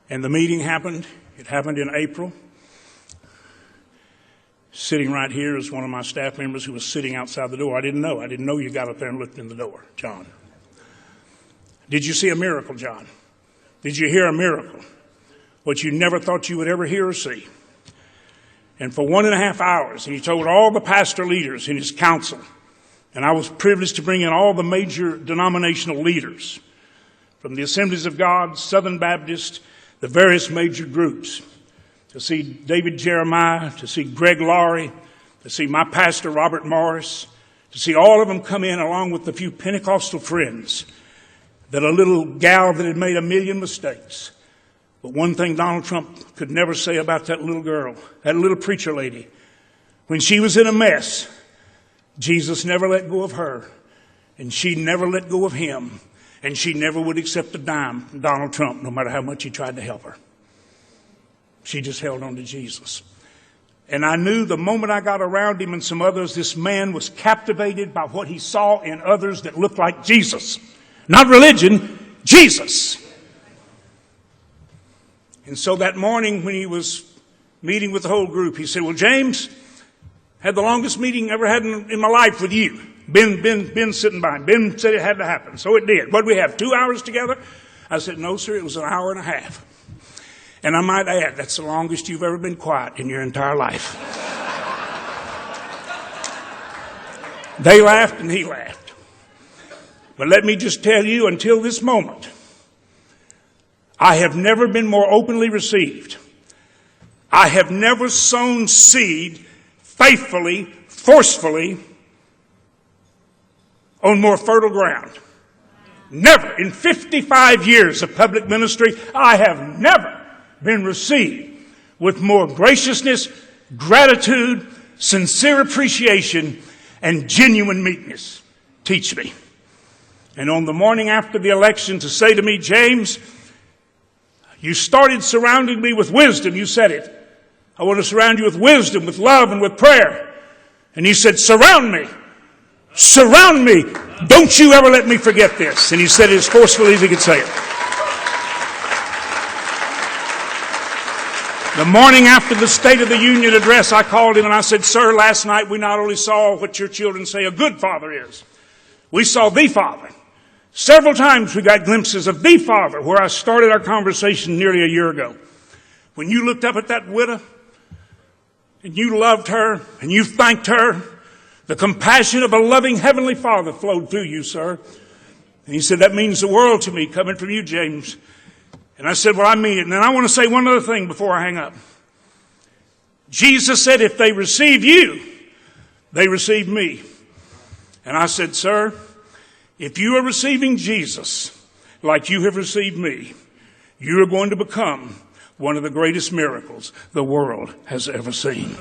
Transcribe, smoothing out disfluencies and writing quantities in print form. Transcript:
And the meeting happened. It happened in April. Sitting right here is one of my staff members who was sitting outside the door. I didn't know you got up there and looked in the door, John. Did you see a miracle, John? Did you hear a miracle? What you never thought you would ever hear or see. And for 1.5 hours, he told all the pastor leaders in his council, and I was privileged to bring in all the major denominational leaders from the Assemblies of God, Southern Baptist, the various major groups, to see David Jeremiah, to see Greg Laurie, to see my pastor, Robert Morris, to see all of them come in along with a few Pentecostal friends, that a little gal that had made 1,000,000 mistakes. But one thing Donald Trump could never say about that little girl, that little preacher lady, when she was in a mess, Jesus never let go of her, and she never let go of him, and she never would accept a dime from Donald Trump, no matter how much he tried to help her. She just held on to Jesus. And I knew the moment I got around him and some others, this man was captivated by what he saw in others that looked like Jesus. Not religion, Jesus. And so that morning when he was meeting with the whole group, he said, well, James, had the longest meeting I ever had in my life with you. Ben sitting by. Ben said it had to happen. So it did. What did we have, 2 hours together? I said, no, sir, it was 1.5 hours. And I might add, that's the longest you've ever been quiet in your entire life. They laughed and he laughed. But let me just tell you, until this moment, I have never been more openly received. I have never sown seed faithfully, forcefully, on more fertile ground. Never. In 55 years of public ministry, I have never been received with more graciousness, gratitude, sincere appreciation, and genuine meekness. Teach me. And on the morning after the election to say to me, James, you started surrounding me with wisdom. You said it. I want to surround you with wisdom, with love, and with prayer. And he said, surround me. Surround me. Don't you ever let me forget this. And he said it as forcefully as he could say it. The morning after the State of the Union address, I called him and I said, sir, last night we not only saw what your children say a good father is, we saw the Father. Several times we got glimpses of the Father, where I started our conversation nearly a year ago. When you looked up at that widow and you loved her and you thanked her, the compassion of a loving Heavenly Father flowed through you, sir. And he said, that means the world to me, coming from you, James. And I said, well, I mean it. And then I want to say one other thing before I hang up. Jesus said, if they receive you, they receive me. And I said, sir, if you are receiving Jesus like you have received me, you are going to become one of the greatest miracles the world has ever seen.